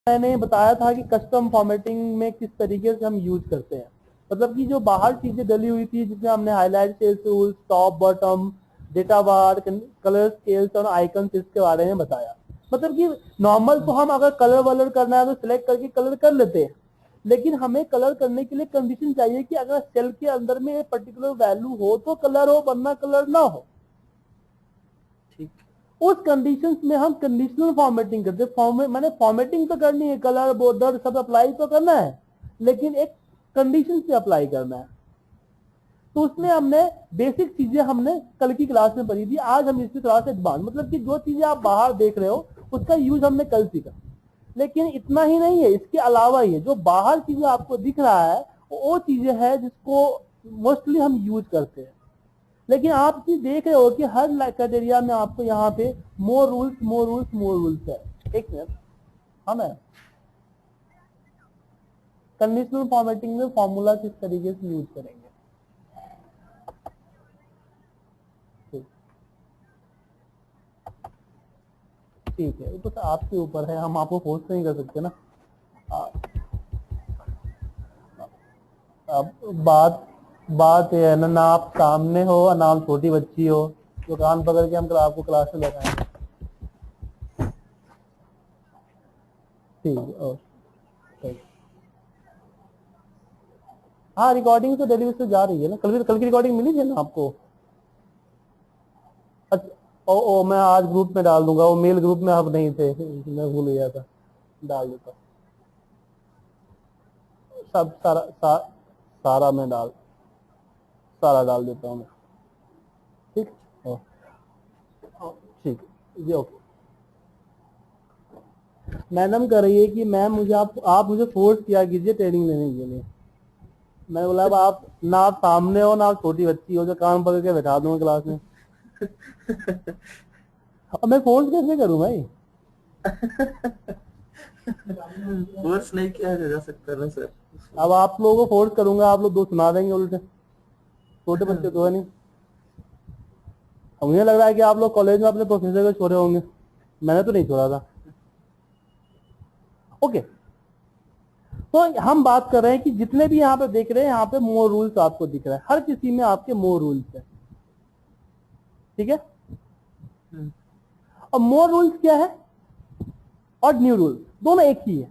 मैंने बताया था कि कस्टम फॉर्मेटिंग में किस तरीके से हम यूज करते हैं। मतलब कि जो बाहर चीजें डली हुई थी जिसमें हमने highlight, cells rules, top bottom, data bar, colour scales और आइकन इसके बारे में बताया। मतलब कि नॉर्मल तो हम अगर कलर वलर करना है तो सिलेक्ट करके कलर कर लेते हैं, लेकिन हमें कलर करने के लिए कंडीशन चाहिए कि अगर सेल के अंदर में एक पर्टिकुलर वैल्यू हो तो कलर हो, वरना कलर ना हो। ठीक, उस कंडीशंस में हम कंडीशनल फॉर्मेटिंग करते हैं। मैंने फॉर्मेटिंग तो करनी है, कलर बॉर्डर सब अप्लाई तो करना है, लेकिन एक कंडीशन से अप्लाई करना है। तो उसमें हमने बेसिक चीजें हमने कल की क्लास में पढ़ी थी। आज हम इसकी थोड़ा सा एडवांस, मतलब कि जो चीजें आप बाहर देख रहे हो उसका यूज हमने कल सीखा, लेकिन इतना ही नहीं है, इसके अलावा ही जो बाहर चीजें आपको दिख रहा है वो चीजें हैं जिसको मोस्टली हम यूज करते हैं। लेकिन आप भी देख रहे हो कि हर क्राइटेरिया में आपको यहाँ पे मोर रूल्स मोर रूल्स मोर रूल्स है। एक मिनट, हम है कंडीशनल फॉर्मेटिंग में फॉर्मूला किस तरीके से यूज करेंगे। ठीक है, तो आपके ऊपर है, हम आपको फोर्स नहीं कर सकते ना। अब बात ये है ना आप सामने हो ना आप छोटी बच्ची हो जो कान पकड़ के हम आपको क्लास में बैठाएंगे। ठीक है, हाँ रिकॉर्डिंग तो डेली बेस पे जा रही है ना। कल की रिकॉर्डिंग मिली थी ना आपको। अच्छा, मैं आज ग्रुप में डाल दूंगा, वो मेल ग्रुप में आप नहीं थे, मैं भूल गया था, डाल देता सब सारा मैं सारा डाल देता हूँ मैं। ठीक ठीक जी, ओके। मैडम कह रही है कि मैम मुझे आप मुझे फोर्स किया कीजिए ट्रेनिंग लेने के लिए। मैं बोला अब आप ना आप सामने हो ना आप छोटी बच्ची हो जो काम पकड़ के बैठा दूंगा क्लास में। अब मैं फोर्स कैसे करूं भाई। फोर्स नहीं किया जा सकता ना सर। अब आप लोगों को फोर्स करूंगा, आप लोग दो सुना देंगे उल्टे, छोटे बच्चे तो है नहीं। मुझे लग रहा है कि आप लोग कॉलेज में अपने प्रोफेसर को छोड़े होंगे, मैंने तो नहीं छोड़ा था। ओके, तो हम बात कर रहे हैं कि जितने भी यहाँ पे देख रहे हैं यहाँ पे मोर रूल्स आपको दिख रहा है, हर किसी में आपके मोर रूल्स है। ठीक है, और मोर रूल्स क्या है और न्यू रूल्स दोनों एक ही है।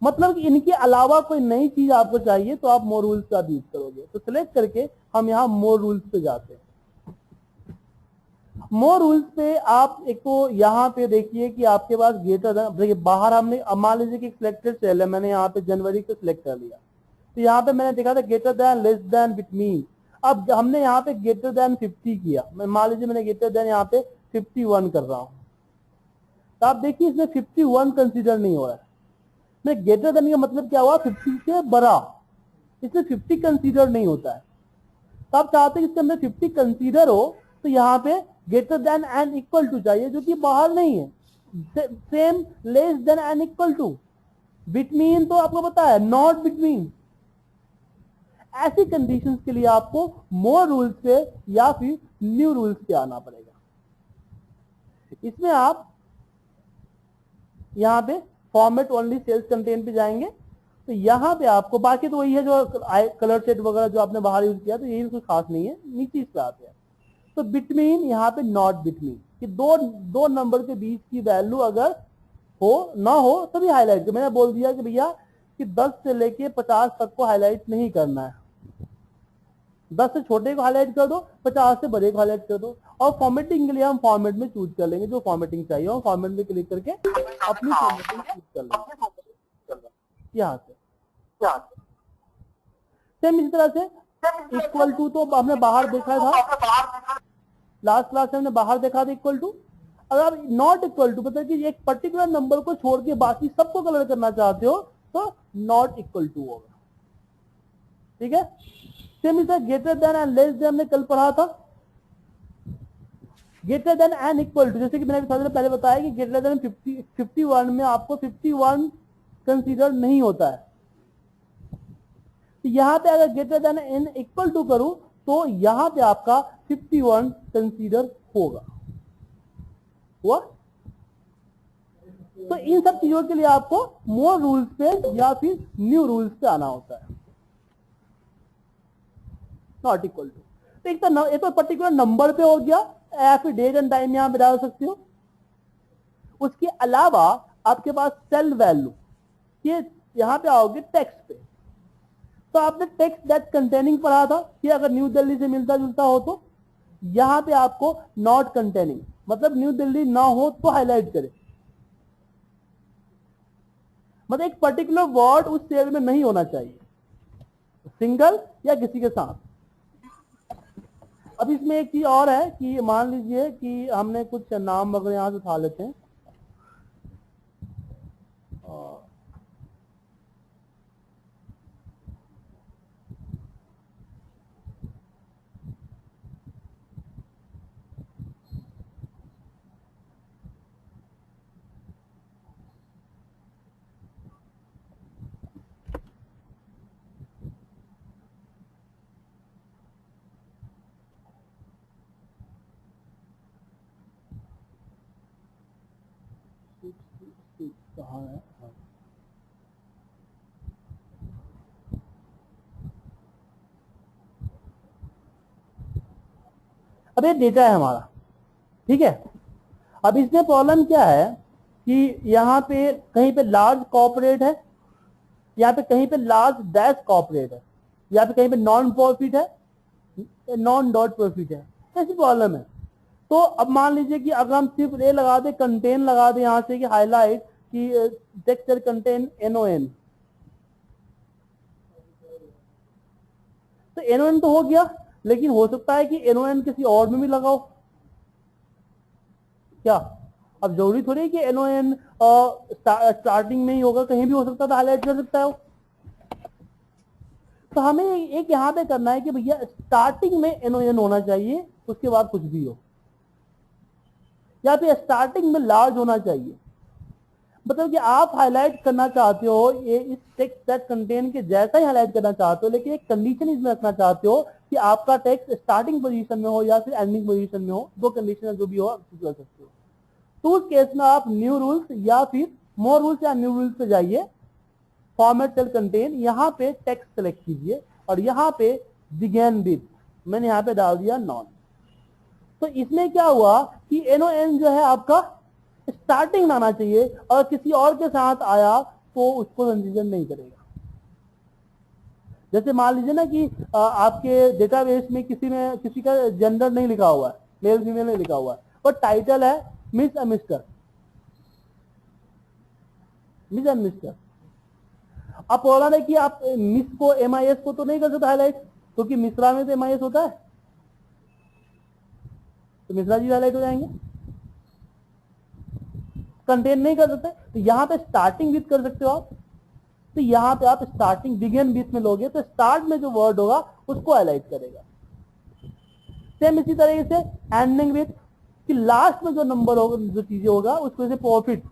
मतलब कि इनके अलावा कोई नई चीज आपको चाहिए तो आप मोर रूल्स का यूज करोगे। तो सिलेक्ट करके हम यहाँ मोर रूल्स पे जाते हैं। मोर रूल्स पे आप एक तो यहाँ पे देखिए कि आपके पास ग्रेटर देन, देखिए बाहर हमने मान लीजिए कि सिलेक्टेड सेल है, मैंने यहाँ पे जनवरी को सिलेक्ट कर लिया, तो यहाँ पे मैंने देखा था greater then, less than, between. अब हमने यहाँ पे ग्रेटर देन 50 किया, मान लीजिए मैंने ग्रेटर देन यहाँ पे 51 कर रहा हूँ, तो आप देखिए इसमें 51 कंसिडर नहीं हो रहा है। मैं ग्रेटर देन का मतलब क्या हुआ, 50 से बड़ा, इसमें 50 कंसीडर नहीं होता है। तो आप चाहते हैं इसके अंदर 50 कंसीडर हो तो यहाँ पे greater than and equal to चाहिए, जो कि बाहर नहीं है। Same less than and equal to, between तो आपको पता है, नॉट बिटवीन। ऐसी कंडीशंस के लिए आपको मोर रूल्स पे या फिर न्यू रूल्स पे आना पड़ेगा। इसमें आप यहाँ पे फॉर्मेट ओनली सेल्स कंटेंट पे जाएंगे, तो यहाँ पे आपको बाकी तो वही है जो कलर सेट वगैरह जो आपने बाहर यूज किया, तो यही कुछ खास नहीं है। नीचे इस पे आते हैं तो बिटवीन, यहाँ पे नॉट बिटवीन, कि दो नंबर के बीच की वैल्यू अगर हो ना हो तभी हाईलाइट। मैंने बोल दिया कि भैया कि 10 से लेके 50 तक को हाईलाइट नहीं करना है, 10 से छोटे को हाईलाइट कर दो, 50 से बड़े को हाईलाइट कर दो। और फॉर्मेटिंग के लिए हम फॉर्मेट में चूज कर लेंगे जो फॉर्मेटिंग चाहिए, और फॉर्मेट में क्लिक करके अपनी फॉर्मेटिंग चूज कर लेंगे यहाँ से। सेम इसी तरह से इक्वल टू तो हमने बाहर देखा था, लास्ट क्लास में हमने बाहर देखा था इक्वल टू। अगर आप नॉट इक्वल टू, मतलब कि एक पर्टिकुलर नंबर को छोड़ के बाकी सबको कलर करना चाहते हो तो नॉट इक्वल टू होगा। ठीक है, सेम इस greater than and less than हमने कल पढ़ा था। Greater than and equal to, जैसे कि मैंने थोड़ी देर पहले बताया कि ग्रेटर देन 51 में आपको 51 कंसीडर नहीं होता है। तो यहाँ पे अगर greater than and equal to करूं तो यहाँ पे आपका 51 कंसीडर होगा। हुआ? तो इन सब चीजों के लिए आपको मोर रूल्स पे या फिर न्यू रूल्स पे आना होता है। नॉट इक्वल टू, तो एक तो ये तो पर्टिकुलर नंबर पे हो गया, या फिर डेट एंड टाइम यहां पे डाल सकते हो। उसके अलावा आपके पास सेल वैल्यू, ये यहां पे आओगे टेक्स्ट पे, तो आपने टेक्स्ट दैट कंटेनिंग पढ़ा था कि अगर न्यू दिल्ली से मिलता जुलता हो तो यहां पे आपको नॉट कंटेनिंग, मतलब न्यू दिल्ली ना हो तो हाईलाइट करें, मतलब एक पर्टिकुलर वर्ड उस सेल में नहीं होना चाहिए, सिंगल या किसी के साथ। अब इसमें एक चीज और है कि मान लीजिए कि हमने कुछ नाम वगैरह यहां से उठा लेते हैं, कहाँ है, अब ये डेटा है हमारा, ठीक है। अब इसमें प्रॉब्लम क्या है कि यहाँ पे कहीं पे लार्ज कॉर्पोरेट है, यहाँ पे कहीं पे लार्ज डैश कॉर्पोरेट है, यहाँ पे कहीं पे नॉन प्रॉफिट है, नॉन डॉट प्रॉफिट है, ऐसी प्रॉब्लम है। तो अब मान लीजिए कि अगर हम सिर्फ ये लगा दे, कंटेन लगा दे यहाँ से कि हाईलाइट कि टेक्सचर कंटेन NON, तो NON तो हो गया, लेकिन हो सकता है कि NON किसी और में भी लगाओ क्या। अब जरूरी थोड़ी है कि NON स्टार्टिंग में ही होगा, कहीं भी हो सकता था, हाईलाइट कर सकता है वो। तो हमें एक यहां पे करना है कि भैया स्टार्टिंग में NON होना चाहिए, उसके बाद कुछ भी हो, या फिर स्टार्टिंग में लार्ज होना चाहिए। मतलब कि आप हाईलाइट करना चाहते हो ये इस टेक्स्ट दैट कंटेन के जैसा ही हाईलाइट करना चाहते हो, लेकिन एक कंडीशन इसमें रखना चाहते हो कि आपका टेक्स्ट स्टार्टिंग पोजीशन में हो या फिर एंडिंग पोजीशन में हो, दो कंडीशन जो भी हो आप कर सकते हो। तो उस केस में आप न्यू रूल्स या फिर मोर रूल्स या न्यू रूल्स पे जाइए, फॉर्मेट सेल कंटेन, यहाँ पे टेक्स्ट सेलेक्ट कीजिए और यहाँ पे बिगेन विद, मैंने यहाँ पे डाल दिया नॉन। तो इसमें क्या हुआ कि NON जो है आपका स्टार्टिंग में आना चाहिए, और किसी और के साथ आया तो उसको कंसीडर नहीं करेगा। जैसे मान लीजिए ना कि आपके डेटाबेस में किसी का जेंडर नहीं लिखा हुआ है, मेल फीमेल नहीं लिखा हुआ है, और टाइटल है miss and mister, miss and mister. अब बोला है कि आप मिस को MIS को तो नहीं कर सकते हाईलाइट, क्योंकि मिश्रा में तो MIS होता है, तो मिश्रा जी हाईलाइट हो जाएंगे, कंटेन नहीं कर सकते। तो यहां पे स्टार्टिंग विथ कर सकते हो आप, तो यहां पे आप स्टार्टिंग बिगिन विथ में लोगे तो स्टार्ट में जो वर्ड होगा उसको हाईलाइट करेगा। सेम इसी तरीके से एंडिंग विथ, कि लास्ट में जो नंबर होगा, जो चीजें होगा उसको जैसे प्रॉफिट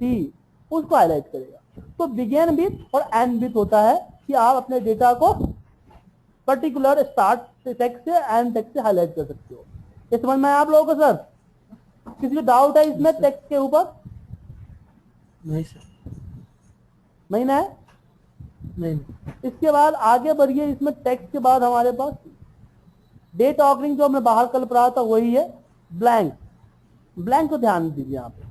T, उसको हाईलाइट करेगा। तो बिगिन विथ और एंड विथ होता है कि आप अपने डेटा को पर्टिकुलर स्टार्ट टेक्स्ट से एंड टेक्स्ट से हाईलाइट कर सकते हो। ये समझ में आया आप लोगों को सर? किसी को डाउट है इसमें टेक्स्ट के ऊपर? नहीं सर, नहीं ना है? नहीं। इसके बाद आगे बढ़िए, इसमें टेक्स्ट के बाद हमारे पास डेट ऑकरिंग जो हमने बाहर कल पढ़ा था वही है, ब्लैंक। ब्लैंक को ध्यान दीजिए यहाँ पे,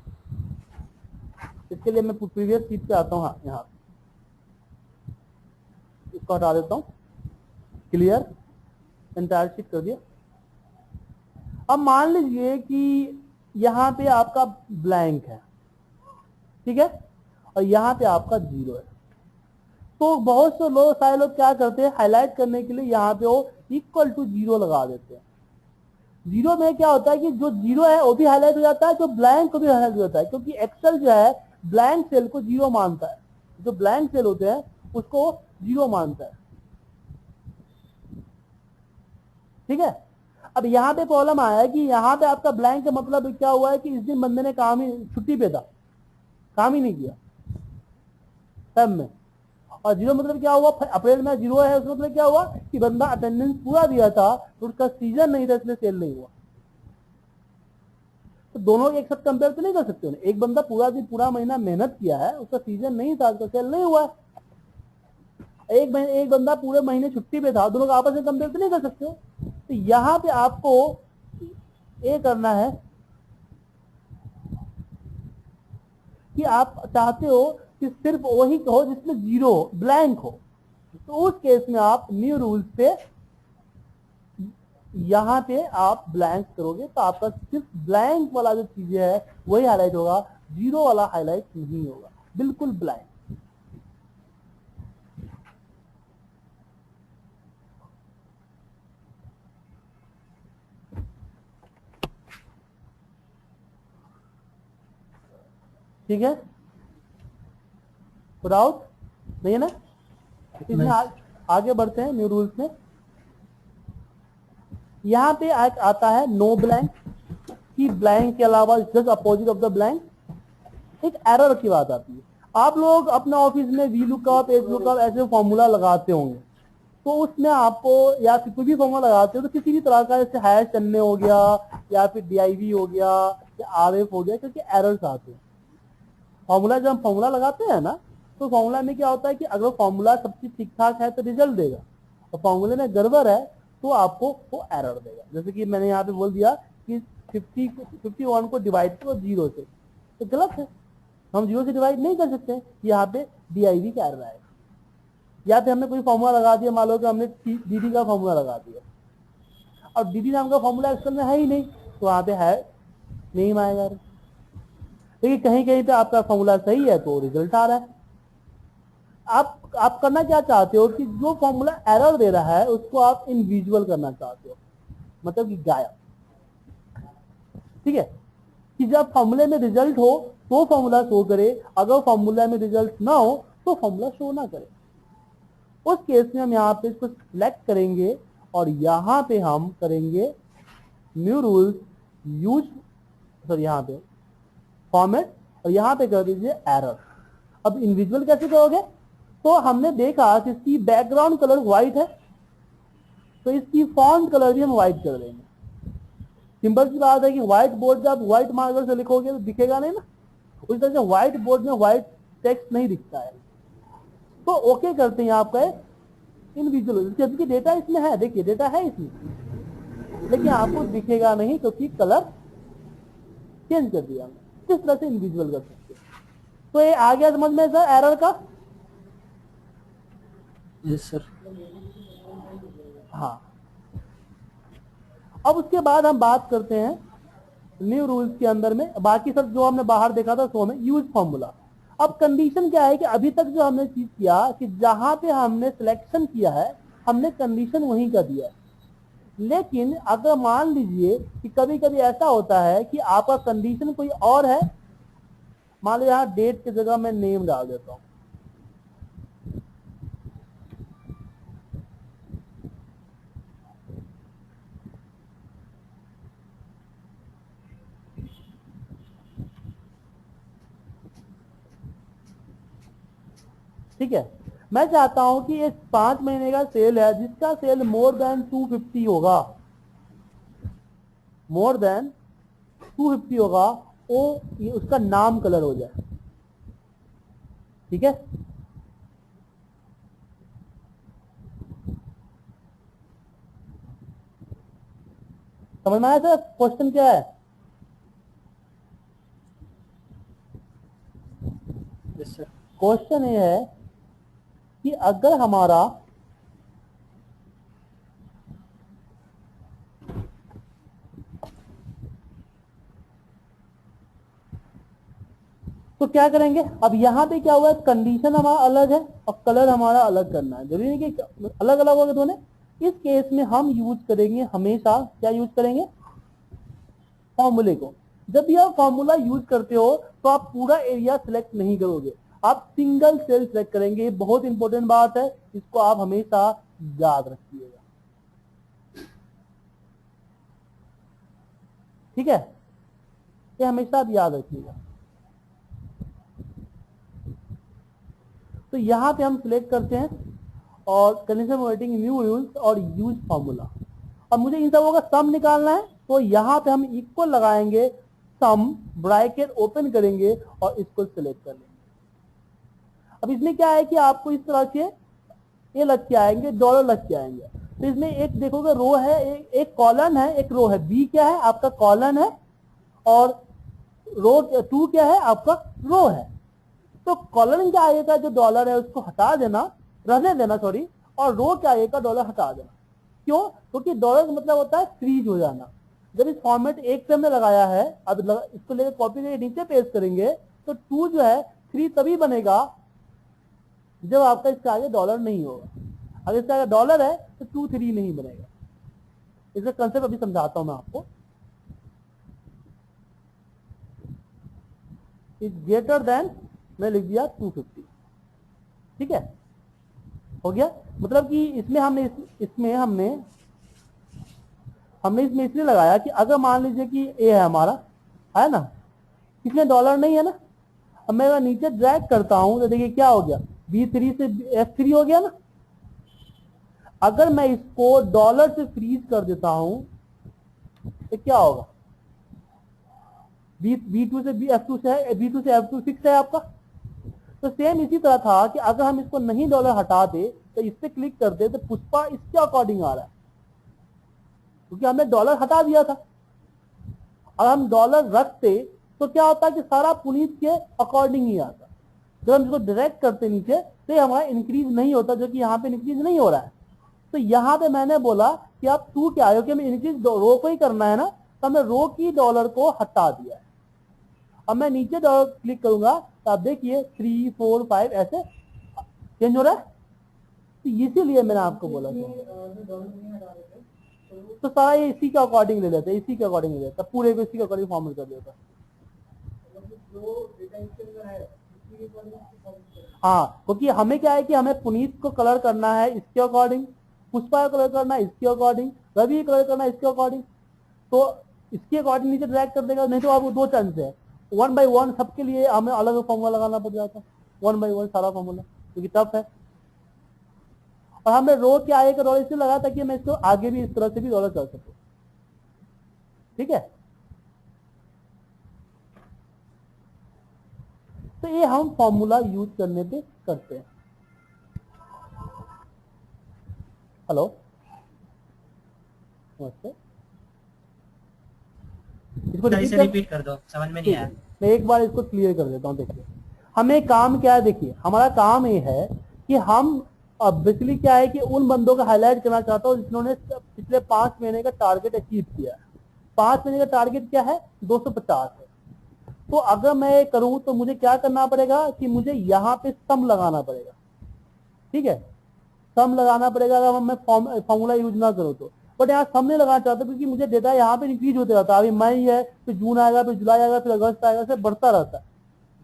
इसके लिए मैं प्रीवियस शीट पे आता हूँ। हाँ, यहाँ इसको हटा देता हूँ, क्लियर, एंटायर शीट कर दिया। अब मान लीजिए कि यहाँ पे आपका ब्लैंक है, ठीक है, और यहाँ पे आपका 0 है। तो बहुत से लोग, सारे लोग क्या करते हैं, हाईलाइट करने के लिए यहाँ पे वो इक्वल टू 0 लगा देते हैं। 0 में क्या होता है कि जो 0 है वो भी हाईलाइट हो जाता है, जो ब्लैंक को भी हाईलाइट हो जाता है, क्योंकि एक्सेल जो है ब्लैंक सेल को 0 मानता है। जो ब्लैंक सेल होते हैं उसको 0 मानता है, ठीक है। अब यहाँ पे प्रॉब्लम आया है कि यहाँ पे आपका ब्लैंक का मतलब क्या हुआ है कि इस दिन बंदे ने काम ही, छुट्टी पे था, काम ही नहीं किया सब में। और 0 मतलब क्या हुआ, अप्रैल में 0 है, उसका मतलब क्या हुआ कि बंदा अटेंडेंस पूरा दिया था, तो उसका सीजन नहीं था, इसलिए सेल नहीं हुआ। तो दोनों एक साथ कंपेयर तो नहीं कर सकते हो। एक बंदा पूरा दिन पूरा महीना मेहनत किया है, उसका सीजन नहीं था, उसका सेल नहीं हुआ है। एक बंदा पूरे महीने छुट्टी पे था, दोनों का आपस में कंपेयर तो नहीं कर सकते हो। तो यहां पे आपको ये करना है कि आप चाहते हो कि सिर्फ वही हो जिसमें जीरो ब्लैंक हो। तो उस केस में आप न्यू रूल्स पे यहां पे आप ब्लैंक करोगे तो आपका सिर्फ ब्लैंक वाला जो चीजें है वही हाईलाइट होगा, जीरो वाला हाईलाइट नहीं होगा, बिल्कुल ब्लैंक। ठीक है, डाउट नहीं है ना? इसमें आगे बढ़ते हैं न्यू रूल्स में। यहां पे आता है नो ब्लैंक, कि ब्लैंक के अलावा just opposite of the blank. एक एरर की बात आती है। आप लोग अपने ऑफिस में वी लुकअप, एच लुकअप ऐसे फॉर्मूला लगाते होंगे, तो उसमें आपको या फिर कोई भी फॉर्मूला लगाते हो तो किसी भी तरह का जैसे हैश चलने हो गया या फिर DIV हो गया या RF हो गया, क्योंकि एरर्स आते हैं। फॉर्मूला जब हम फॉर्मूला लगाते हैं ना, तो फॉर्मूला में क्या होता है कि अगर फॉर्मूला सब चीज ठीक ठाक है तो रिजल्ट देगा, और फॉर्मूले में गड़बड़ है तो आपको वो एरर देगा। जैसे कि मैंने यहाँ पे बोल दिया कि 51 को डिवाइड करो 0 से, तो गलत है, हम 0 से डिवाइड नहीं कर सकते, यहाँ पे DIV का एरर आएगा। या फिर हमने कोई फॉर्मूला लगा दिया, मान लो कि हमने DD का फॉर्मूला लगा दिया, और DD नाम का फॉर्मूला एक्सेल में है ही नहीं, तो वहां पे है नहीं आएगा। देखिए कहीं कहीं पे आपका फॉर्मूला सही है तो रिजल्ट आ रहा है। आप करना क्या चाहते हो कि जो फॉर्मूला एरर दे रहा है उसको आप इनविजुअल करना चाहते हो, मतलब कि गायब। ठीक है, कि जब फॉर्मूले में रिजल्ट हो तो फॉर्मूला शो करे, अगर फॉर्मूला में रिजल्ट ना हो तो फॉर्मूला शो ना करे। उस केस में हम यहाँ पे इसको सिलेक्ट करेंगे और यहाँ पे हम करेंगे न्यू रूल्स यूज, सॉरी यहाँ पे फॉर्मेट, और यहाँ पे कर दीजिए एरर। अब इनविजुअल कैसे करोगे? तो हमने देखा कि इसकी बैकग्राउंड कलर व्हाइट है, तो इसकी फॉन्ट कलर भी हम व्हाइट कर देंगे। सिंपल सी बात है कि व्हाइट बोर्ड जब व्हाइट मार्कर से लिखोगे तो दिखेगा नहीं ना, उस तरह से व्हाइट बोर्ड में व्हाइट टेक्स्ट नहीं दिखता है। तो ओके करते हैं आपका इनविजुअल, जबकि डेटा इसमें है, देखिए डेटा है इसमें, लेकिन आपको दिखेगा नहीं क्योंकि कलर चेंज कर दिया हमने। किस तरह से इनविजुअल कर सकते हैं? तो ये आ गया समझ में सर एरर का? Yes sir. हाँ, अब उसके बाद हम बात करते हैं न्यू रूल्स के अंदर में, बाकी सब जो हमने बाहर देखा था सो में यूज फॉर्मूला। अब कंडीशन क्या है कि अभी तक जो हमने चीज किया कि जहां पे हमने सिलेक्शन किया है हमने कंडीशन वहीं का दिया है। लेकिन अगर मान लीजिए कि कभी कभी ऐसा होता है कि आपका कंडीशन कोई और है, मान लो यहाँ डेट की जगह मैं नेम डाल देता हूं, ठीक है। मैं चाहता हूं कि ये 5 महीने का सेल है, जिसका सेल मोर देन 250 होगा, मोर देन 250 होगा, वो ये उसका नाम कलर हो जाए। ठीक है, समझ में आया सर क्वेश्चन क्या है? Yes sir. क्वेश्चन ये है कि अगर हमारा तो क्या करेंगे? अब यहाँ पे क्या हुआ है, कंडीशन हमारा अलग है और कलर हमारा अलग करना है, जरूरी नहीं कि अलग अलग होगा दोनों। इस केस में हम यूज करेंगे हमेशा, क्या यूज करेंगे? फॉर्मूले को। जब भी आप फॉर्मूला यूज करते हो तो आप पूरा एरिया सिलेक्ट नहीं करोगे, आप सिंगल सेल सिलेक्ट करेंगे। ये बहुत इंपॉर्टेंट बात है, इसको आप हमेशा याद रखिएगा। ठीक है, ये हमेशा आप याद रखिएगा। तो यहां पे हम सिलेक्ट करते हैं और कंडीशन वेटिंग न्यू रूल्स और यूज फॉर्मूला। अब मुझे इन सबों का सम निकालना है, तो यहां पे हम इक्वल लगाएंगे सम ब्रैकेट ओपन करेंगे और इसको सिलेक्ट कर लेंगे। अब इसमें क्या है कि आपको इस तरह के ये लग के आएंगे, डॉलर लग के आएंगे। तो इसमें एक देखोगे रो है, एक कॉलन है, एक रो है। बी क्या है आपका कॉलन है और रो 2 क्या है आपका रो है। तो कॉलन के आगे का जो डॉलर है उसको हटा देना, रहने देना सॉरी, और रो के आगे का डॉलर हटा देना। क्यों? क्योंकि डॉलर का मतलब होता है फ्रीज हो जाना। जब इस फॉर्मेट एक पे हमने लगाया है, अब इसको लेकर कॉपी करके नीचे पेस्ट करेंगे तो 2 जो है 3 तभी बनेगा जब आपका इसके आगे डॉलर नहीं होगा। अगर इसके आगे डॉलर है तो 2 3 नहीं बनेगा। इसका कंसेप्ट अभी समझाता हूं मैं आपको। इज ग्रेटर देन, मैं लिख दिया 250, ठीक है, हो गया। मतलब कि इसमें हमने इसमें इसलिए लगाया कि अगर मान लीजिए कि ए है हमारा, है ना, इसमें डॉलर नहीं है ना। अब मैं नीचे ड्रैग करता हूं तो देखिए क्या हो गया, B3 से F3 हो गया ना। अगर मैं इसको डॉलर से फ्रीज कर देता हूं तो क्या होगा, B2 से F2 से B2 से F2 6 है आपका। तो सेम इसी तरह था कि अगर हम इसको नहीं डॉलर हटा दे तो इस पे क्लिक करते तो पुष्पा इसके अकॉर्डिंग आ रहा है, क्योंकि हमने डॉलर हटा दिया था। अगर हम डॉलर रखते तो क्या होता है कि सारा पुनीत के अकॉर्डिंग ही आता। जब हम इसको डायरेक्ट करते नीचे तो हमारा इंक्रीज नहीं होता, जो कि यहाँ पे इंक्रीज नहीं हो रहा है। तो यहाँ पे मैंने बोला कि आप 2 क्या आए हो कि हमें इंक्रीज रो को ही करना है ना, तो हमने रो की डॉलर को हटा दिया है। अब मैं नीचे डॉलर क्लिक करूंगा तो आप देखिए 3 4 5 ऐसे चेंज हो रहा है। तो इसीलिए मैंने आपको बोला था तो सारा ये इसी के अकॉर्डिंग ले लेते, इसी के अकॉर्डिंग ले लेता, पूरे को इसी के अकॉर्डिंग फॉर्मेट कर देता। हाँ, क्योंकि हमें क्या है कि हमें पुनीत को कलर करना है इसके अकॉर्डिंग, पुष्पा को कलर करना है इसके अकॉर्डिंग, रवि को कलर करना है इसके अकॉर्डिंग। तो इसके अकॉर्डिंग नीचे ड्रैग कर देगा, नहीं तो आपको 2 चांस है, 1 by 1 सबके लिए हमें अलग फॉर्मूला लगाना पड़ जाता, 1 by 1 सारा फॉर्मूला, क्योंकि टफ है। और हमने रो के आगे का डॉलर इसलिए लगा था कि मैं इसको आगे भी इस तरह से भी डॉलर कर सकूं, ठीक है। तो ये हम फॉर्मूला यूज करने पे करते हैं। हेलो, नमस्ते। इसको रिपीट कर दो, समझ में नहीं आया। मैं एक बार इसको क्लियर कर देता हूँ। देखिए हमें काम क्या है, देखिए हमारा काम ये है कि हम अब बेसिकली क्या है कि उन बंदों का हाईलाइट करना चाहता हूँ जिन्होंने पिछले 5 महीने का टारगेट अचीव किया है। 5 महीने का टारगेट क्या है, 250 है। तो अगर मैं करूं तो मुझे क्या करना पड़ेगा कि मुझे यहाँ पे सम लगाना पड़ेगा, ठीक है, सम लगाना पड़ेगा अगर मैं फॉर्मूला यूज ना करूं तो। बट यहाँ सम नहीं लगाना चाहता क्योंकि मुझे डेटा यहाँ पे इंक्रीज होते रहता है। अभी मई है, फिर जून आएगा, फिर जुलाई आएगा, फिर अगस्त आएगा, फिर बढ़ता रहता है।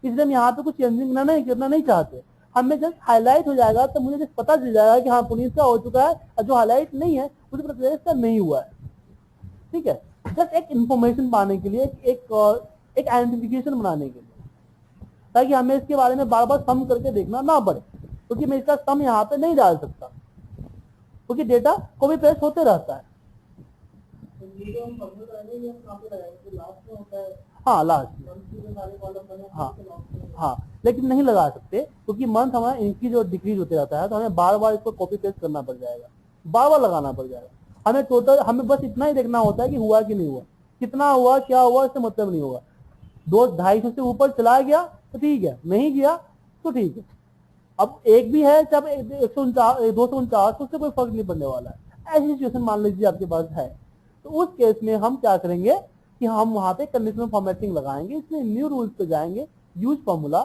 इसलिए हम यहाँ पे कुछ चेंजिंग नहीं करना नहीं चाहते। हमें जस्ट हाईलाइट हो जाएगा तो मुझे जस्ट पता चल जाएगा कि हाँ पुनीत का हो चुका है, और जो हाईलाइट नहीं है उसे प्रदेश का नहीं हुआ है, ठीक है। जस्ट एक इंफॉर्मेशन पाने के लिए, एक आइडेंटिफिकेशन बनाने के लिए, ताकि हमें इसके बारे में बार बार सम करके देखना ना पड़े, क्योंकि मैं इसका सम यहाँ पे नहीं डाल सकता क्योंकि डेटा कॉपी पेस्ट होते रहता है। हाँ लास्ट, हाँ हाँ, लेकिन नहीं लगा सकते क्योंकि मंथ हमारा इंक्रीज और डिक्रीज होते रहता है, तो हमें बार बार इसको कॉपी पेस्ट करना पड़ जाएगा, बार बार लगाना पड़ जाएगा। हमें टोटल, हमें बस इतना ही देखना होता है कि हुआ कि नहीं हुआ, कितना हुआ, क्या हुआ, इससे मतलब नहीं होगा। 200-250 से ऊपर चला गया तो ठीक है, नहीं गया तो ठीक है। अब एक भी है जब 249, उससे कोई फर्क नहीं पड़ने वाला है। ऐसी सिचुएशन मान लीजिए आपके पास है, तो उस केस में हम क्या करेंगे कि हम वहां पे कंडीशनल फॉर्मेटिंग लगाएंगे। इसमें न्यू रूल्स पे जाएंगे, यूज फॉर्मूला।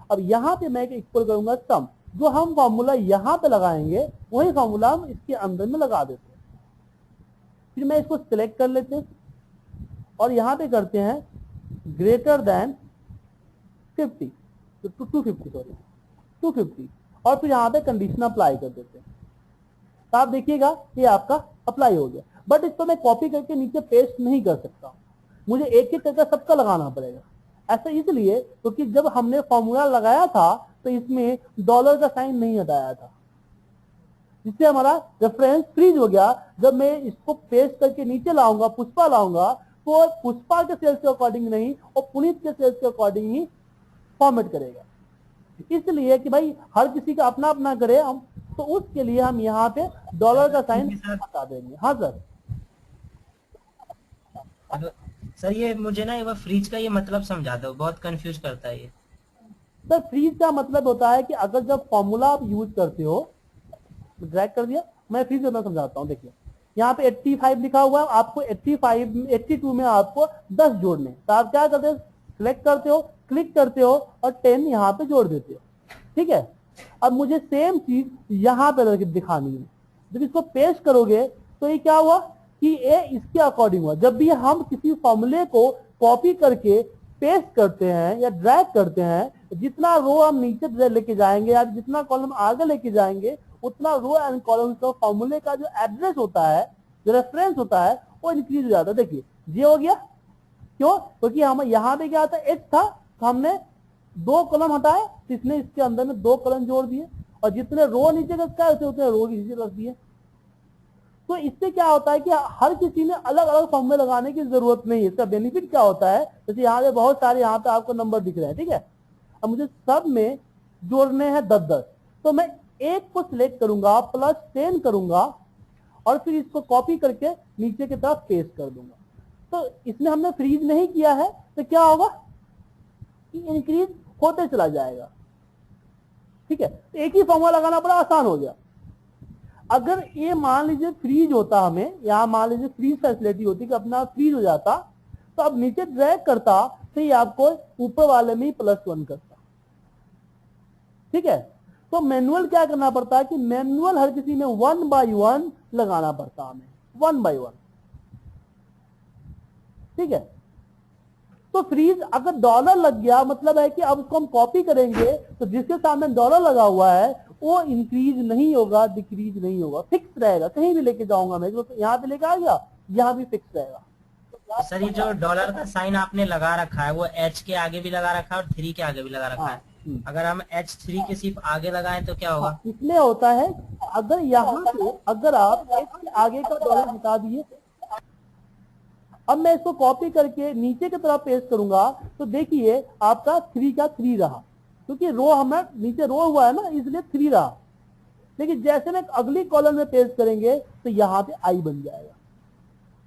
अब यहाँ पे मैं इक्वल करूंगा सम, जो हम फॉर्मूला यहाँ पे लगाएंगे वही फॉर्मूला हम इसके अंदर में लगा देते हैं। फिर मैं इसको सिलेक्ट कर लेते हैं और यहाँ पे करते हैं ग्रेटर देन 50, 250 सॉरी 250, और फिर यहाँ पे कंडीशन अप्लाई कर देते हैं। तो आप देखिएगा ये आपका अप्लाई हो गया। बट इसको मैं कॉपी करके नीचे पेस्ट नहीं कर सकता, मुझे एक एक करके सबका लगाना पड़ेगा। ऐसा इसलिए क्योंकि जब हमने फॉर्मूला लगाया था तो इसमें डॉलर का साइन नहीं हटाया था, जिससे हमारा रेफरेंस फ्रीज हो गया। जब मैं इसको पेस्ट करके नीचे लाऊंगा, पुष्पा लाऊंगा, उसको पुष्पा के सेल्स के अकॉर्डिंग नहीं और पुनीत के सेल्स के अकॉर्डिंग ही फॉर्मेट करेगा। इसलिए कि भाई हर किसी का अपना अपना करे हम, तो उसके लिए हम यहाँ पे डॉलर का साइन हटा देंगे। हाँ सर। सर ये मुझे ना एक बार फ्रीज का ये मतलब समझा दो, बहुत कंफ्यूज करता है ये। सर फ्रीज का मतलब होता है कि अगर जब फॉर्मूला आप यूज करते हो, ड्रैग कर दिया, मैं फ्रीज करना समझाता हूँ। देखिए यहाँ पे 85 लिखा हुआ है, आपको 82 में आपको 10 जोड़ने, तो आप क्या करते हो, सिलेक्ट करते हो, क्लिक करते हो और 10 यहाँ पे जोड़ देते हो। ठीक है, अब मुझे सेम चीज यहाँ पे दिखानी है। जब इसको पेस्ट करोगे तो ये क्या हुआ कि ये इसके अकॉर्डिंग हुआ। जब भी हम किसी फॉर्मूले को कॉपी करके पेस्ट करते हैं या ड्रैग करते हैं, जितना रो हम नीचे लेके जाएंगे या जितना कॉलम आगे लेके जाएंगे, उतना रो एंड कॉलम का फॉर्मूले का जो एड्रेस होता है, जो रेफरेंस होता है, वो इंक्रीज हो जाता है। देखिए ये हो गया, क्यों? क्योंकि हम यहाँ पे क्या था, एच था, तो हमने 2 कॉलम हटाए, तो इसने इसके अंदर में 2 कॉलम जोड़ दिए, और जितने रो नीचे रखा है उतने रो नीचे रख दिए। तो इससे क्या होता है कि हर किसी ने अलग अलग फॉर्मूले लगाने की जरूरत नहीं है। इसका बेनिफिट क्या होता है, जैसे यहाँ पे बहुत सारे यहाँ पे आपको नंबर दिख रहे हैं, ठीक है, अब मुझे सब में जोड़ने हैं 10-10, तो मैं एक को सिलेक्ट करूंगा, +10 करूंगा और फिर इसको कॉपी करके नीचे की तरफ पेस्ट कर दूंगा। तो इसमें हमने फ्रीज नहीं किया है, तो क्या होगा कि इंक्रीज होते चला जाएगा। ठीक है, तो एक ही फॉर्मूला लगाना बड़ा आसान हो गया। अगर ये मान लीजिए फ्रीज होता, हमें यहाँ मान लीजिए फ्रीज फैसिलिटी होती कि अपना फ्रीज हो जाता, तो अब नीचे ड्रैग करता तो ये आपको ऊपर वाले में ही +1 करता। ठीक है, तो मैनुअल क्या करना पड़ता है कि मैनुअल हर किसी में 1 by 1 लगाना पड़ता हमें, 1 by 1। ठीक है, तो फ्रीज अगर डॉलर लग गया, मतलब है कि अब उसको हम कॉपी करेंगे तो जिसके सामने डॉलर लगा हुआ है वो इंक्रीज नहीं होगा, डिक्रीज नहीं होगा, फिक्स रहेगा। कहीं भी लेके जाऊंगा मैं, तो यहाँ पे लेके आ गया, यहाँ भी फिक्स रहेगा। सर ये जो डॉलर का साइन आपने लगा रखा है, वो H के आगे भी लगा रखा है और 3 के आगे भी लगा रखा है। अगर हम H3 के सिर्फ आगे लगाएं तो क्या होगा? इसमें होता है, अगर यहाँ पे अगर आप H के आगे का डॉलर हटा दिए, अब मैं इसको कॉपी करके नीचे की तरफ पेस्ट करूंगा, तो देखिए आपका 3 का 3 रहा, क्योंकि रो हमारा नीचे रो हुआ है ना, इसलिए 3 रहा। लेकिन जैसे में अगली कॉलम में पेस्ट करेंगे तो यहाँ पे आई बन जाएगा,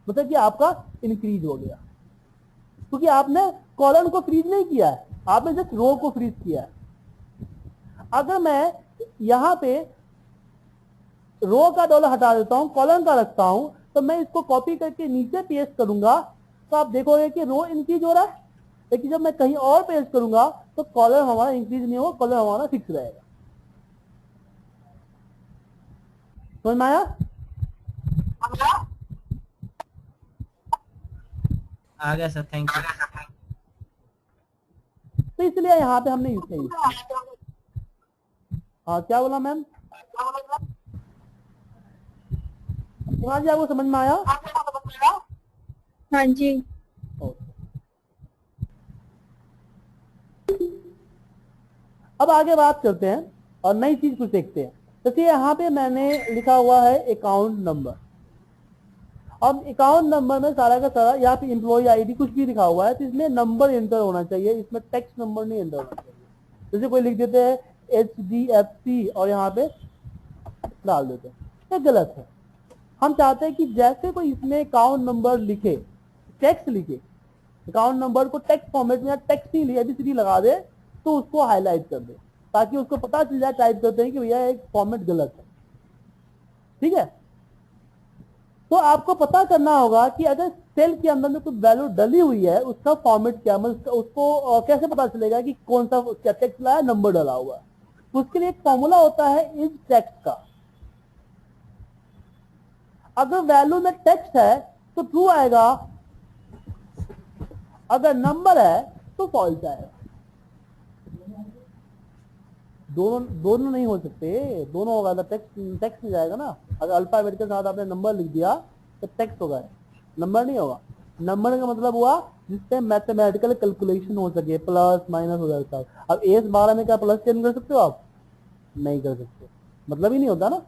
मतलब कि आपका इंक्रीज हो गया, क्योंकि आपने कॉलम को फ्रीज नहीं किया है, आपने जस्ट रो को फ्रीज किया है। अगर मैं यहाँ पे रो का डॉलर हटा देता हूँ, कॉलम का रखता हूँ, तो मैं इसको कॉपी करके नीचे पेस्ट करूंगा, तो आप देखोगे कि रो इंक्रीज हो रहा है। लेकिन जब मैं कहीं और पेस्ट करूंगा तो कॉलम हमारा इंक्रीज नहीं होगा, कॉलम हमारा फिक्स रहेगा। समझ में आया? आ गया सर, थैंक यू। तो इसलिए यहाँ पे हमने यूज किया। हाँ क्या बोला मैम? हाँ जी, आपको समझ में आया? हाँ जी। अब आगे बात करते हैं और नई चीज कुछ देखते हैं। जैसे यहाँ पे मैंने लिखा हुआ है अकाउंट नंबर। अब अकाउंट नंबर में सारा का सारा यहाँ पे एम्प्लॉय आईडी कुछ भी लिखा हुआ है, तो इसमें नंबर एंटर होना चाहिए, इसमें टेक्स्ट नंबर नहीं एंटर होना चाहिए। जैसे कोई लिख देते हैं HDFC और यहाँ पे डाल देते हैं, ये गलत है। हम चाहते हैं कि जैसे कोई इसमें अकाउंट नंबर लिखे, टेक्स्ट लिखे, अकाउंट नंबर को टेक्स्ट फॉर्मेट में या टेक्स्ट ही ABCD लगा दे, तो उसको हाईलाइट कर दे, ताकि उसको पता चल जाए टाइप करते हैं कि भैया एक फॉर्मेट गलत है। ठीक है, तो आपको पता करना होगा कि अगर सेल के अंदर में कोई वैल्यू डली हुई है, उसका फॉर्मेट क्या, मतलब उसको कैसे पता चलेगा कि कौन सा क्या टेक्स्ट लाया, नंबर डला हुआ है। उसके लिए एक फॉर्मूला होता है इज टेक्स्ट का। अगर वैल्यू में टेक्स्ट है तो ट्रू आएगा, अगर नंबर है तो फॉल्स आएगा। दोनों नहीं हो सकते, दोनों होगा तो टेक्स्ट नहीं जाएगा ना। अगर अल्फाबेट के साथ आपने नंबर लिख दिया तो टेक्स्ट होगा, नंबर नहीं होगा। नंबर का मतलब हुआ जिससे मैथमेटिकल कैलकुलेशन हो सके, प्लस माइनस हो जाता है। अब S12 में क्या प्लस चेंज कर सकते हो आप? नहीं कर सकते, मतलब ही नहीं होता ना।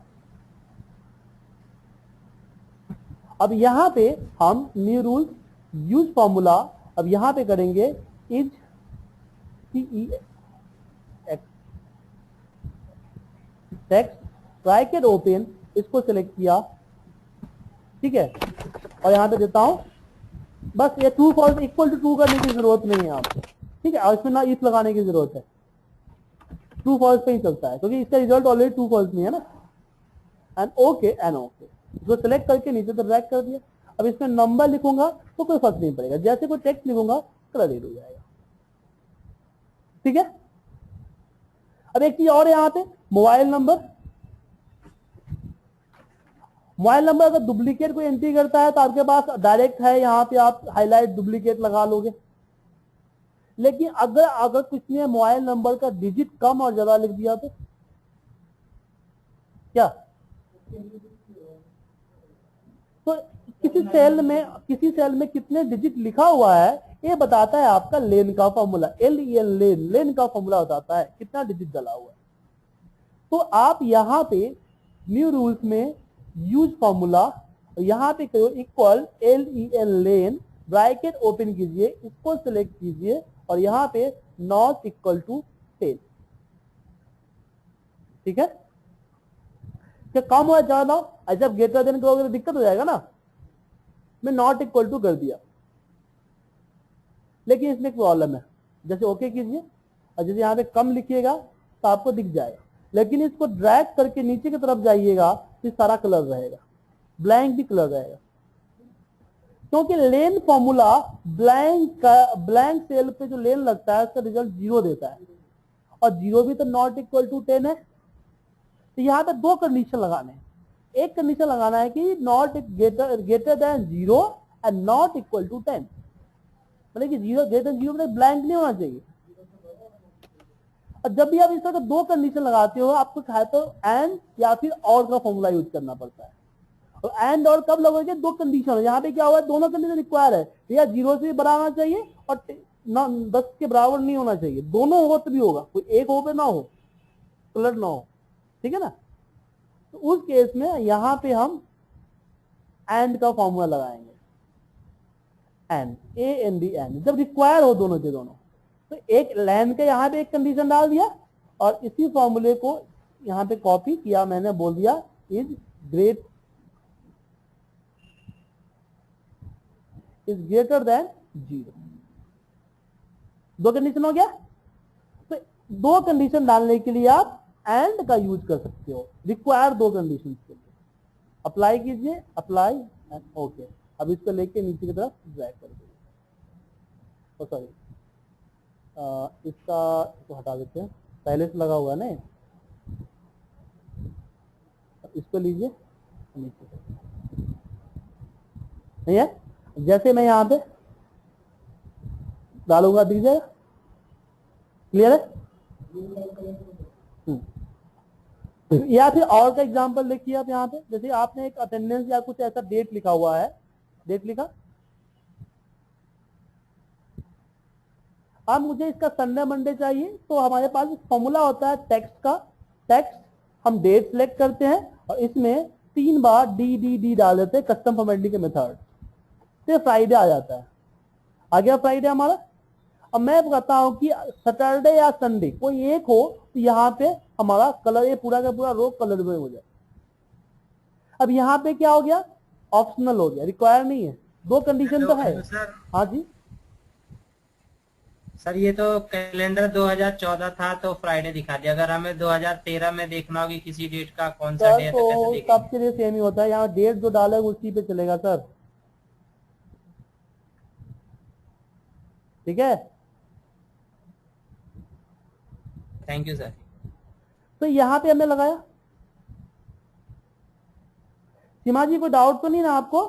अब यहाँ पे हम न्यू रूल यूज फॉर्मूला, अब यहां पे करेंगे इज टेक्स्ट ब्रैकेट ओपन, इसको सिलेक्ट किया, ठीक है, और यहां पे देता हूं बस ये true false equal to true करने की जरूरत नहीं है आपको, ठीक है, और इसमें ना इफ लगाने की जरूरत है, ट्रू फॉल्स पे ही चलता है क्योंकि इसका रिजल्ट ऑलरेडी ट्रू फॉल्स नहीं है ना। एंड ओके इसको सिलेक्ट करके नीचे तो ड्रैग कर दिया। अब इसमें नंबर लिखूंगा तो कोई फर्क नहीं पड़ेगा, जैसे कोई टेक्स्ट लिखूंगा कलर रेड हो जाएगा, ठीक है। अब एक चीज और है यहां पे, मोबाइल नंबर अगर डुप्लीकेट कोई एंट्री करता है तो आपके पास डायरेक्ट है, यहां पे आप हाईलाइट डुप्लीकेट लगा लोगे। लेकिन अगर किसी ने मोबाइल नंबर का डिजिट कम और ज्यादा लिख दिया तो क्या, तो किसी सेल में कितने डिजिट लिखा हुआ है ये बताता है आपका लेन का फॉर्मूला, लेन का फॉर्मूला बताता है कितना डिजिट डाला हुआ है। तो आप यहां पे न्यू रूल्स में यूज फॉर्मूला, यहां पे करो इक्वल लेन ब्रैकेट ओपन कीजिए, इसको सिलेक्ट कीजिए और यहां पे नॉट इक्वल टू 10, ठीक है। क्या कम हुआ ज्यादा, जब ग्रेटर देन करोगे तो दिक्कत हो जाएगा ना। मैं नॉट इक्वल टू कर दिया, लेकिन इसमें एक प्रॉब्लम है, जैसे ओके कीजिए और जैसे यहां पे कम लिखिएगा तो आपको दिख जाएगा, लेकिन इसको ड्रैग करके नीचे की तरफ जाइएगा तो सारा कलर रहेगा, ब्लैंक भी कलर रहेगा, क्योंकि लेन फॉर्मूला ब्लैंक सेल पे जो लेन लगता है उसका रिजल्ट 0 देता है, और 0 भी तो नॉट इक्वल टू 10 है। तो यहाँ पे दो कंडीशन लगाने हैं, एक कंडीशन लगाना है कि not greater than 0 and not equal to 10, मतलब कि 0 ग्रेटर देन 0 मतलब ब्लैंक नहीं होना चाहिए। और जब भी आप इस तरह दो कंडीशन लगाते हो आपको चाहे तो एंड या फिर और का फॉर्मूला यूज करना पड़ता है। और एंड और कब लगोगे, दो कंडीशन है, यहाँ पे क्या हुआ, दोनों कंडीशन रिक्वायर है, या 0 से भी बढ़ाना चाहिए और 10 के बराबर नहीं होना चाहिए, दोनों हो तो भी होगा, कोई एक हो पे ना हो, उलट ना हो, ठीक है ना। तो उस केस में यहां पे हम एंड का फॉर्मूला लगाएंगे, एंड एंड जब रिक्वायर हो दोनों के दोनों। तो एक लैन के यहां पे एक कंडीशन डाल दिया और इसी फॉर्मूले को यहां पे कॉपी किया, मैंने बोल दिया इज ग्रेटर देन 0, दो कंडीशन हो गया। तो दो कंडीशन डालने के लिए आप एंड का यूज कर सकते हो, रिक्वायर दो कंडीशन के लिए। अप्लाई कीजिए, अप्लाई एंड ओके। अब इसको लेके नीचे की तरफ ड्रैग कर दीजिए, सॉरी इसको हटा देते हैं, पहले से लगा हुआ है ना, इसको लीजिए नीचे, नहीं है, जैसे मैं यहां पे डालूंगा दिख जाएगा, क्लियर है। या फिर और का एग्जांपल देखिए आप यहाँ पे, जैसे आपने एक अटेंडेंस या कुछ ऐसा डेट लिखा हुआ है, डेट लिखा, अब मुझे इसका संडे मंडे चाहिए, तो हमारे पास फॉर्मूला होता है टेक्स्ट का, टेक्स्ट हम डेट सिलेक्ट करते हैं और इसमें 3 बार डी डाल देते हैं कस्टम फॉर्मेटिंग के मेथड से, फ्राइडे आ जाता है, आ गया फ्राइडे हमारा। अब मैं कहता हूं कि सैटरडे या संडे कोई एक हो, तो यहाँ पे हमारा कलर ये पूरा का पूरा रो कलर में हो जाए। अब यहाँ पे क्या हो गया, ऑप्शनल हो गया, रिक्वायर नहीं है, दो कंडीशन तो है। हाँ जी सर, ये तो कैलेंडर 2014 था तो फ्राइडे दिखा दिया, अगर हमें 2013 में देखना होगी किसी डेट का कौन सा डे है तो कैसे देखेंगे? सबके लिए सेम ही होता है, यहाँ डेट जो डाला है उसी पे चलेगा सर, ठीक है। Thank you sir. तो यहाँ पे हमने लगाया, सीमा जी कोई डाउट तो नहीं ना आपको?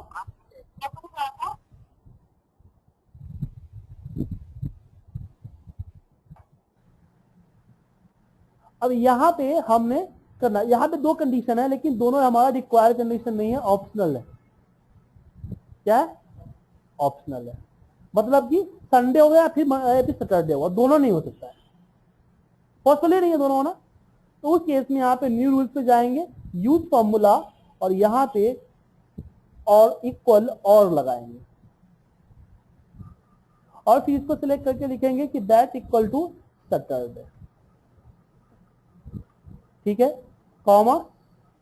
अब यहाँ पे हमने करना, यहाँ पे दो कंडीशन है लेकिन दोनों हमारा रिक्वायर्ड कंडीशन नहीं है, ऑप्शनल है। क्या है? ऑप्शनल है, मतलब कि संडे हो गया फिर सैटरडे होगा, दोनों नहीं हो सकता है, पॉसिबल नहीं है दोनों होना। तो उस केस में यहाँ पे न्यू रूल्स पे जाएंगे, यूज फॉर्मूला और यहाँ पे और इक्वल और लगाएंगे, और फिर इसको सिलेक्ट करके लिखेंगे कि दैट इक्वल टू सैटरडे, ठीक है, कॉमा,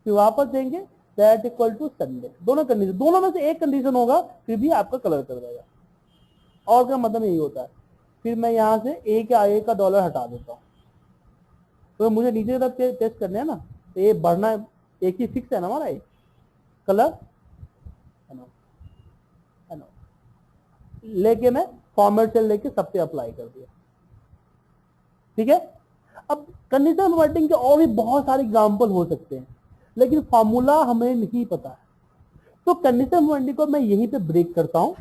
फिर वापस देंगे दैट इक्वल टू संडे। दोनों कंडीशन, दोनों में से एक कंडीशन होगा फिर भी आपका कलर कर देगा, और क्या मतलब यही होता है। फिर मैं यहां से ए के आगे का डॉलर हटा देता हूं, तो मुझे नीचे की तरफ टेस्ट करने हैं ना, तो ये बढ़ना एक ही फिक्स है ना हमारा, एक कलर है ना, लेके मैं फॉर्मेट सेल लेके सब पे अप्लाई कर दिया, ठीक है। अब कंडीशनल फॉर्मेटिंग के और भी बहुत सारे एग्जाम्पल हो सकते हैं, लेकिन फॉर्मूला हमें नहीं पता है, तो कंडीशनल फॉर्मेटिंग को मैं यहीं पे ब्रेक करता हूं।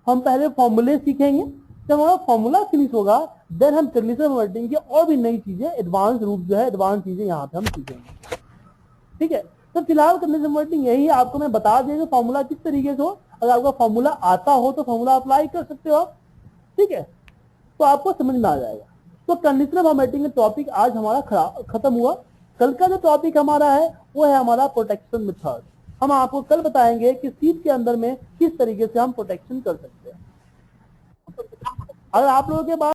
हम पहले फॉर्मूले सीखेंगे, जब हमारा फॉर्मूला फिनिश होगा देन हम कंडीशनल फॉर्मेटिंग की और भी नई चीजें, एडवांस रूप जो है, एडवांस चीजें यहाँ पे हम सीखेंगे, ठीक है। तो फिलहाल कंडीशनल फॉर्मेटिंग यही है, आपको मैं बता दिया कि फॉर्मूला किस तरीके से हो, अगर आपका फॉर्मूला आता हो तो फॉर्मूला अप्लाई कर सकते हो आप, ठीक है, तो आपको समझ में आ जाएगा। तो कंडीशनल फॉर्मेटिंग का टॉपिक आज हमारा खत्म हुआ। कल का जो टॉपिक हमारा है वो है हमारा प्रोटेक्शन मेथड। हम आपको कल बताएंगे कि सीट के अंदर में किस तरीके से हम प्रोटेक्शन कर सकते हैं। अगर आप लोगों के पास